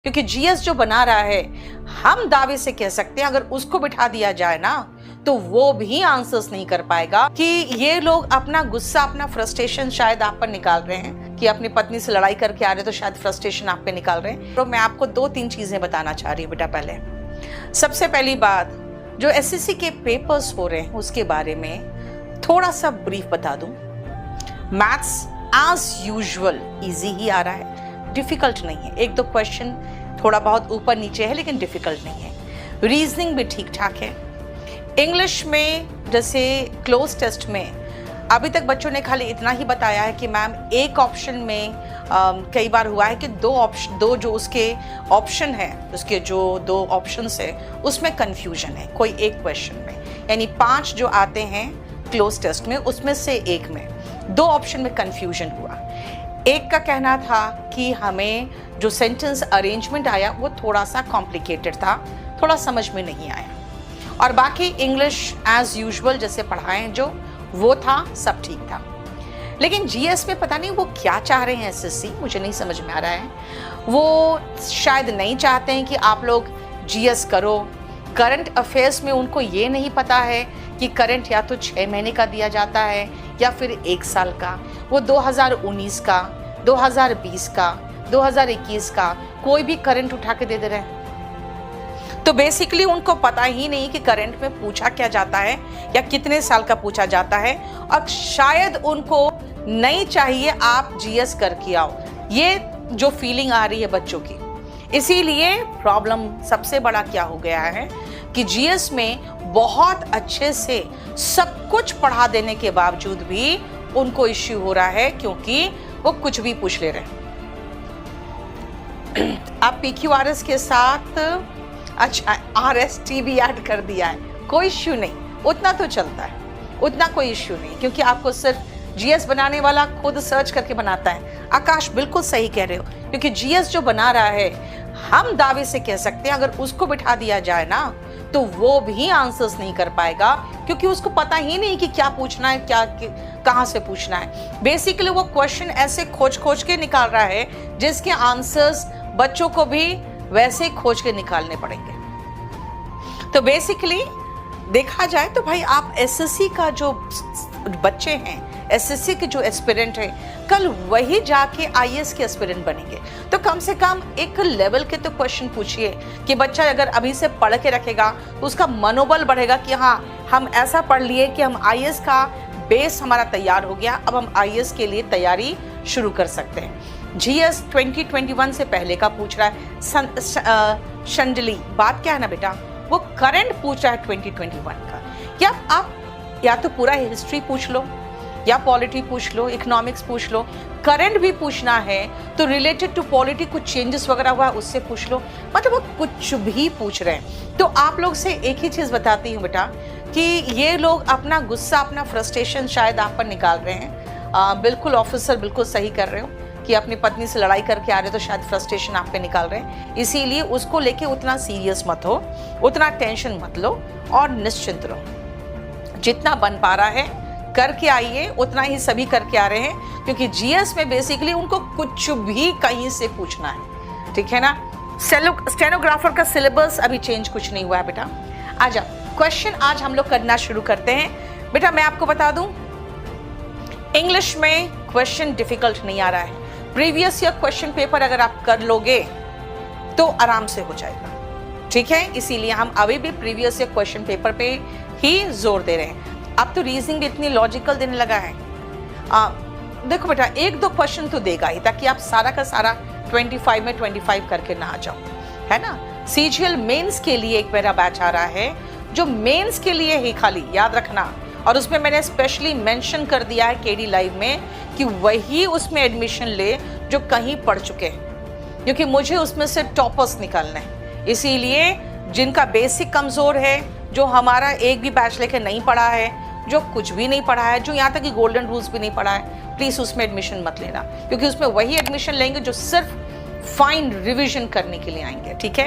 क्योंकि जीएस जो बना रहा है, हम दावे से कह सकते हैं अगर उसको बिठा दिया जाए ना तो वो भी आंसर्स नहीं कर पाएगा कि ये लोग अपना गुस्सा, अपना फ्रस्ट्रेशन शायद आप पर निकाल रहे हैं कि अपनी पत्नी से लड़ाई करके आ रहे तो शायद फ्रस्ट्रेशन आप पे निकाल रहे हैं। तो मैं आपको 2-3 चीजें बताना चाह रही हूँ बेटा। पहले सबसे पहली बात, जो एसएससी के पेपर्स हो रहे हैं उसके बारे में थोड़ा सा ब्रीफ बता दूं। मैथ्स एज यूजुअल इजी ही आ रहा है, डिफिकल्ट नहीं है। 1-2 क्वेश्चन थोड़ा बहुत ऊपर नीचे है लेकिन डिफिकल्ट नहीं है। रीजनिंग भी ठीक ठाक है। इंग्लिश में जैसे क्लोज टेस्ट में अभी तक बच्चों ने खाली इतना ही बताया है कि मैम एक ऑप्शन में कई बार हुआ है कि दो जो उसके ऑप्शन है, उसके जो 2 ऑप्शंस है उसमें कंफ्यूजन है कोई एक क्वेश्चन में, यानी 5 जो आते हैं क्लोज टेस्ट में उसमें से एक में 2 ऑप्शन में कंफ्यूजन हुआ। एक का कहना था कि हमें जो सेंटेंस अरेंजमेंट आया वो थोड़ा सा कॉम्प्लिकेटेड था, थोड़ा समझ में नहीं आया, और बाकी इंग्लिश एज यूजुअल जैसे पढ़ाएं जो वो था सब ठीक था। लेकिन जीएस में पता नहीं वो क्या चाह रहे हैं एसएससी, मुझे नहीं समझ में आ रहा है। वो शायद नहीं चाहते हैं कि आप लोग जीएस करो। करंट अफेयर्स में उनको ये नहीं पता है कि करंट या तो 6 महीने का दिया जाता है या फिर 1 साल का। वो 2019 का, 2020 का, 2021 का कोई भी करंट उठा के दे दे रहे हैं। तो बेसिकली उनको पता ही नहीं कि करंट में पूछा क्या जाता है या कितने साल का पूछा जाता है, और शायद उनको नहीं चाहिए आप जीएस करके आओ, ये जो फीलिंग आ रही है बच्चों की। इसीलिए प्रॉब्लम सबसे बड़ा क्या हो गया है कि जीएस में बहुत अच्छे से सब कुछ पढ़ा देने के बावजूद भी उनको इश्यू हो रहा है क्योंकि वो कुछ भी पूछ ले रहे हैं। आप पीक्यूआरएस के साथ अच्छा आरएसटी भी ऐड कर दिया है, कोई इश्यू नहीं, उतना तो चलता है, उतना कोई इश्यू नहीं, क्योंकि आपको सिर्फ जीएस बनाने वाला खुद सर्च करके बनाता है। आकाश बिल्कुल सही कह रहे हो, क्योंकि जीएस जो बना रहा है हम दावे से कह सकते हैं अगर उसको बिठा दिया जाए ना तो वो भी आंसर्स नहीं कर पाएगा, क्योंकि उसको पता ही नहीं कि क्या पूछना है, क्या कहाँ से पूछना है। बेसिकली वो क्वेश्चन ऐसे खोज के निकाल रहा है जिसके आंसर्स बच्चों को भी वैसे ही खोज के निकालने पड़ेंगे। तो बेसिकली देखा जाए तो भाई आप एसएससी का जो बच्चे हैं, एसएससी के जो एस्पिरेंट हैं, कल वही जाके आईएएस के एस्पिरेंट बनेंगे। तो कम से कम एक लेवल के तो क्वेश्चन पूछिए कि बच्चा अगर अभी से पढ़ के रखेगा तो उसका मनोबल बढ़ेगा कि हाँ हम ऐसा पढ़ लिए कि हम आईएएस का बेस हमारा तैयार हो गया, अब हम आईएएस के लिए तैयारी शुरू कर सकते हैं। जीएस 2021 से पहले का पूछ रहा है शंडली, बात क्या है ना बेटा, वो करंट पूछ रहा है 2021 का। क्या आप या तो पूरा हिस्ट्री पूछ लो या पॉलिटी पूछ लो, इकोनॉमिक्स पूछ लो, करंट भी पूछना है तो रिलेटेड टू पॉलिटी कुछ चेंजेस वगैरह हुआ उससे पूछ लो, मतलब वो कुछ भी पूछ रहे हैं। तो आप लोग से एक ही चीज़ बताती हूँ बेटा कि ये लोग अपना गुस्सा, अपना फ्रस्ट्रेशन शायद आप पर निकाल रहे हैं। बिल्कुल ऑफिसर बिल्कुल सही कर रहे हो कि अपनी पत्नी से लड़ाई करके आ रहे तो शायद फ्रस्ट्रेशन आप पे निकाल रहे हैं, इसीलिए उसको लेके उतना सीरियस मत हो, उतना टेंशन मत लो और निश्चिंत रहो। जितना बन पा रहा है करके आइए, उतना ही सभी करके आ रहे हैं, क्योंकि जीएस में बेसिकली उनको कुछ भी कहीं से पूछना है, ठीक है ना। स्टेनोग्राफर का सिलेबस अभी चेंज कुछ नहीं हुआ है बेटा। आजा क्वेश्चन आज हम लोग करना शुरू करते हैं। बेटा मैं आपको बता दूं, इंग्लिश में क्वेश्चन डिफिकल्ट नहीं आ रहा है। प्रीवियस ईयर क्वेश्चन पेपर अगर आप कर लोगे तो आराम से हो जाएगा, ठीक है। इसीलिए हम अभी भी प्रीवियस ईयर क्वेश्चन पेपर पे ही जोर दे रहे हैं। अब तो रीजनिंग भी इतनी लॉजिकल देने लगा है। देखो बेटा 1-2 क्वेश्चन तो देगा ही, ताकि आप सारा का सारा 25 में 25 करके ना आ जाओ, है ना। सीजीएल मेंस के लिए एक मेरा बैच आ रहा है जो मेंस के लिए ही खाली याद रखना, और उसमें मैंने स्पेशली मेंशन कर दिया है केडी लाइव में कि वही उसमें एडमिशन ले जो कहीं पढ़ चुके हैं, क्योंकि मुझे उसमें से टॉपर्स निकालना है। इसीलिए जिनका बेसिक कमज़ोर है, जो हमारा एक भी बैच लेके नहीं पढ़ा है, जो कुछ भी नहीं पढ़ा है, जो यहाँ तक कि गोल्डन रूल्स भी नहीं पढ़ा है, प्लीज़ उसमें एडमिशन मत लेना, क्योंकि उसमें वही एडमिशन लेंगे जो सिर्फ फाइन रिविजन करने के लिए आएंगे, ठीक है।